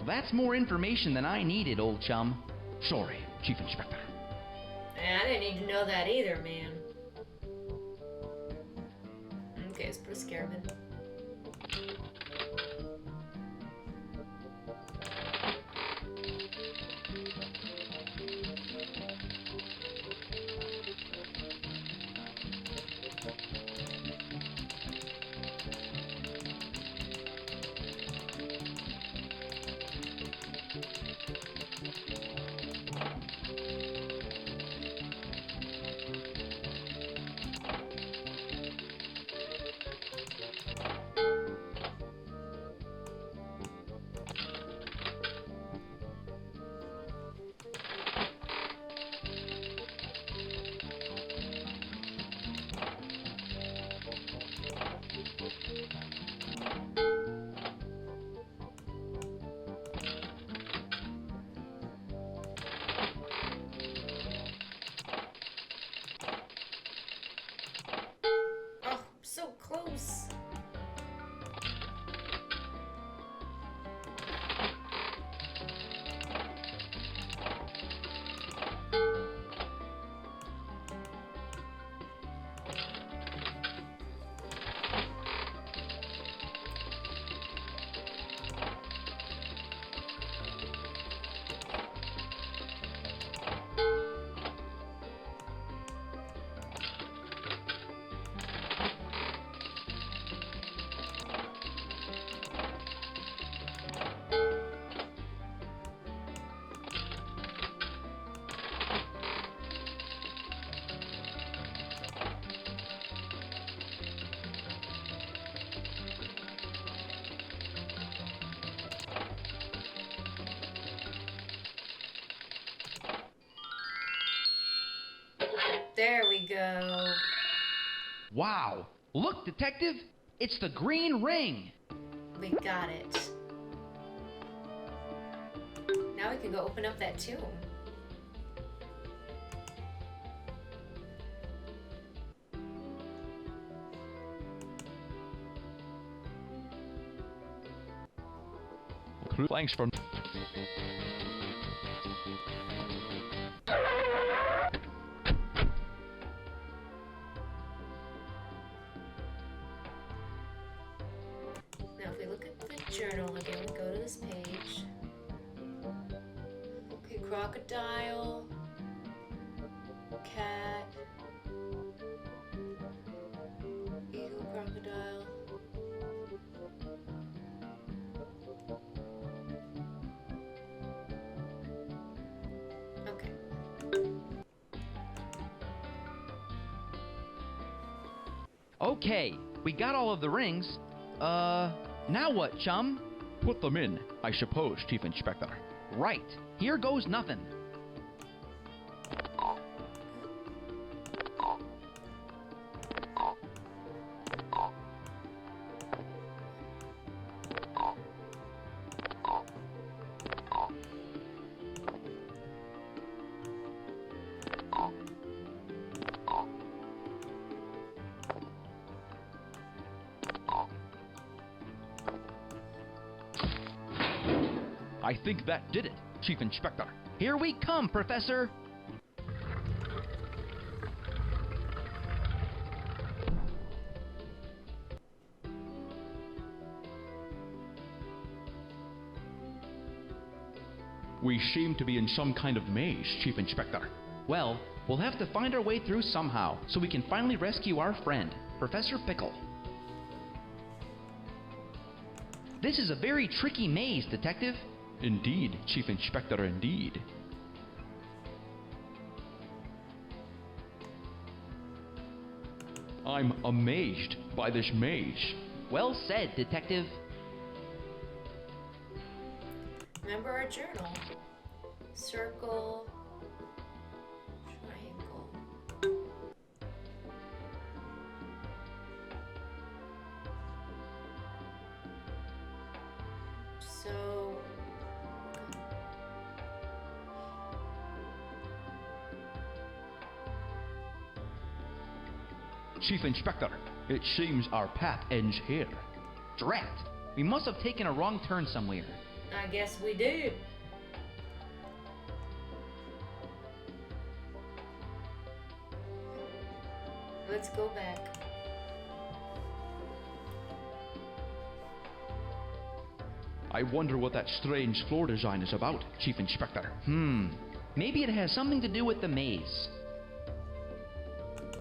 That's more information than I needed, old chum. Sorry, Chief Inspector. I didn't need to know that either, man. Okay, let's put a scarab in. So close. There we go. Wow! Look, Detective! It's the green ring! We got it. Now we can go open up that tomb. Thanks for... Now if we look at the journal again, we go to this page. Okay, crocodile, cat, eagle, crocodile. Okay. Okay, we got all of the rings. Now what, chum? Put them in, I suppose, Chief Inspector. Right. Here goes nothing. I think that did it, Chief Inspector. Here we come, Professor! We seem to be in some kind of maze, Chief Inspector. Well, we'll have to find our way through somehow, so we can finally rescue our friend, Professor Pickle. This is a very tricky maze, Detective. Indeed, Chief Inspector, indeed. I'm amazed by this maze. Well said, Detective. Remember our journal. Circle, triangle. So Chief Inspector, it seems our path ends here. Drat! We must have taken a wrong turn somewhere. I guess we did. Let's go back. I wonder what that strange floor design is about, Chief Inspector. Maybe it has something to do with the maze.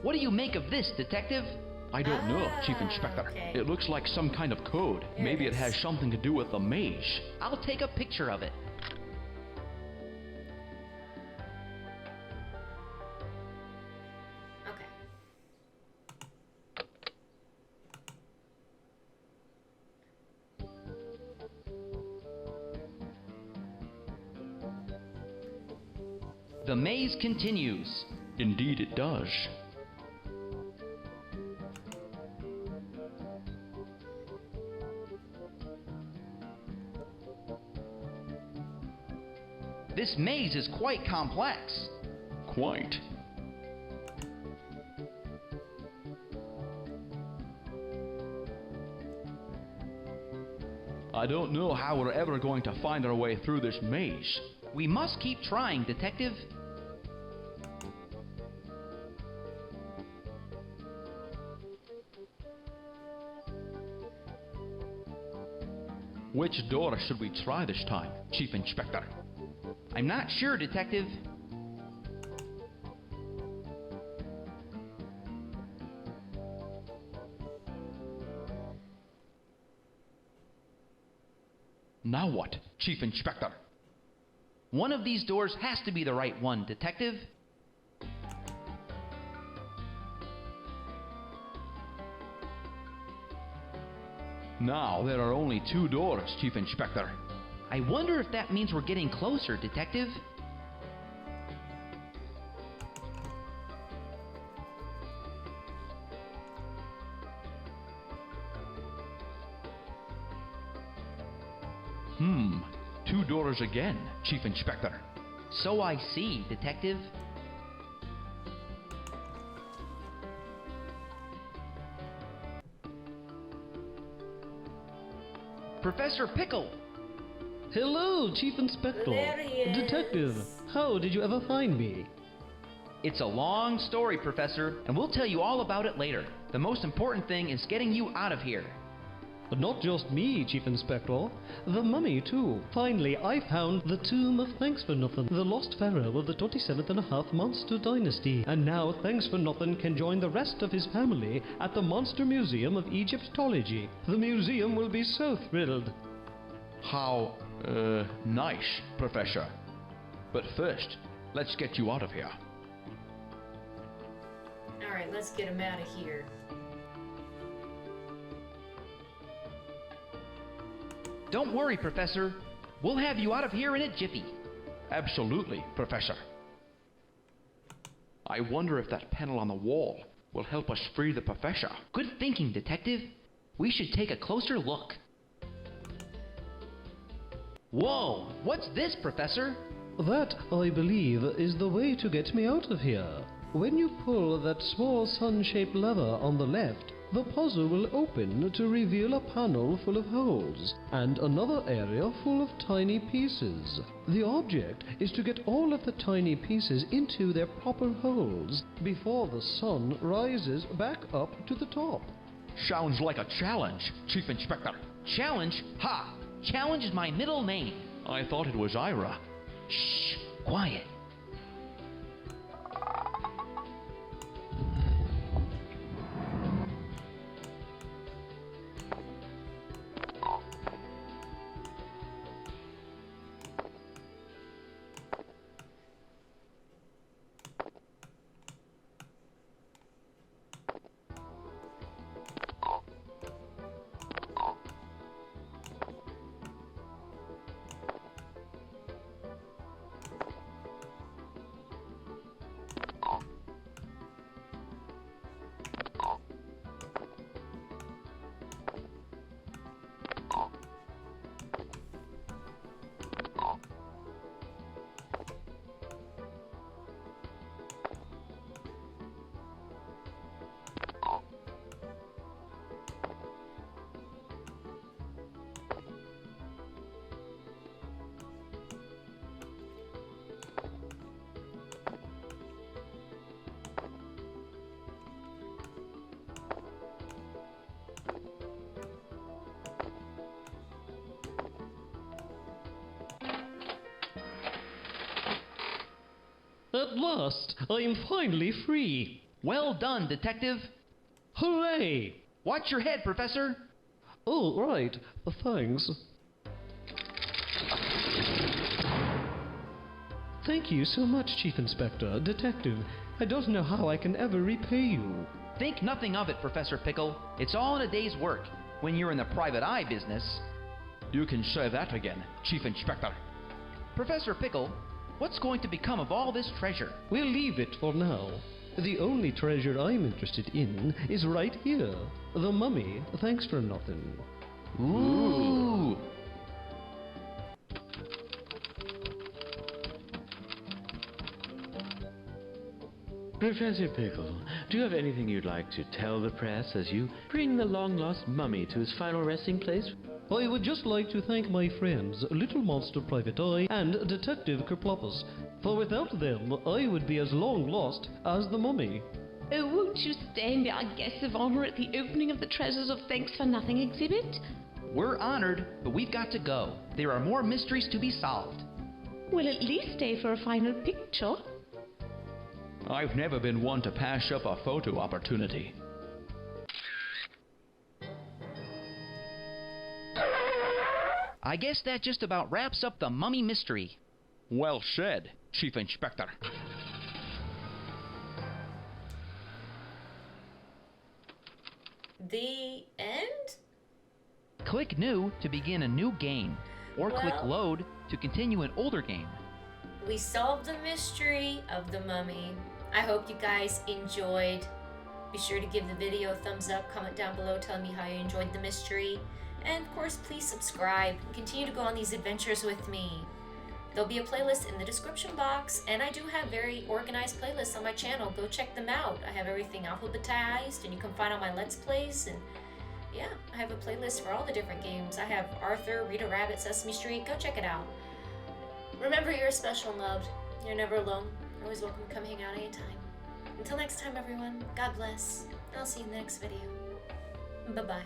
What do you make of this, Detective? I don't know, Chief Inspector. Okay. It looks like some kind of code. Here Maybe it it has is. something to do with the maze. I'll take a picture of it. Okay. The maze continues. Indeed it does. This maze is quite complex. Quite. I don't know how we're ever going to find our way through this maze. We must keep trying, Detective. Which door should we try this time, Chief Inspector? I'm not sure, Detective. Now what, Chief Inspector? One of these doors has to be the right one, Detective. Now there are only 2 doors, Chief Inspector. I wonder if that means we're getting closer, Detective. Two doors again, Chief Inspector. So I see, Detective. Professor Pickle! Hello, Chief Inspector. There he is. Detective, how did you ever find me? It's a long story, Professor, and we'll tell you all about it later. The most important thing is getting you out of here. But not just me, Chief Inspector. The mummy, too. Finally, I found the tomb of Thanxfurnuthen, the lost pharaoh of the 27th and a half Monster Dynasty. And now Thanxfurnuthen can join the rest of his family at the Monster Museum of Egyptology. The museum will be so thrilled. How, nice, Professor. But first, let's get you out of here. Alright, let's get him out of here. Don't worry, Professor. We'll have you out of here in a jiffy. Absolutely, Professor. I wonder if that panel on the wall will help us free the Professor. Good thinking, Detective. We should take a closer look. Whoa! What's this, Professor? That, I believe, is the way to get me out of here. When you pull that small sun-shaped lever on the left, the puzzle will open to reveal a panel full of holes, and another area full of tiny pieces. The object is to get all of the tiny pieces into their proper holes before the sun rises back up to the top. Sounds like a challenge, Chief Inspector. Challenge? Ha! Challenge is my middle name. I thought it was Ira. Shh! Quiet. At last, I am finally free. Well done, Detective. Hooray! Watch your head, Professor. Oh, right. Thanks. Thank you so much, Chief Inspector. Detective, I don't know how I can ever repay you. Think nothing of it, Professor Pickle. It's all in a day's work. When you're in the private eye business... You can say that again, Chief Inspector. Professor Pickle, what's going to become of all this treasure? We'll leave it for now. The only treasure I'm interested in is right here. The mummy, Thanxfurnuthen. Ooh! Professor Pickle, do you have anything you'd like to tell the press as you bring the long-lost mummy to his final resting place? I would just like to thank my friends, Little Monster Private Eye and Detective Kerploppus, for without them I would be as long lost as the mummy. Oh, won't you stay and be our guest of honor at the opening of the Treasures of Thanxfurnuthen exhibit? We're honored, but we've got to go. There are more mysteries to be solved. We'll at least stay for a final picture. I've never been one to pass up a photo opportunity. I guess that just about wraps up the mummy mystery. Well said, Chief Inspector. The end? Click New to begin a new game, or click Well- Load to continue an older game. We solved the mystery of the mummy. I hope you guys enjoyed Be sure to give the video a thumbs up, comment down below telling me how you enjoyed the mystery, and of course please subscribe and continue to go on these adventures with me. There'll be a playlist in the description box, and I do have very organized playlists on my channel. Go check them out. I have everything alphabetized, and you can find all my Let's Plays, and yeah, I have a playlist for all the different games. I have Arthur, Rita Rabbit, Sesame Street. Go check it out. Remember, you're special and loved. You're never alone. You're always welcome to come hang out anytime. Until next time, everyone, God bless. I'll see you in the next video. Bye-bye.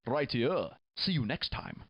Right here. See you next time.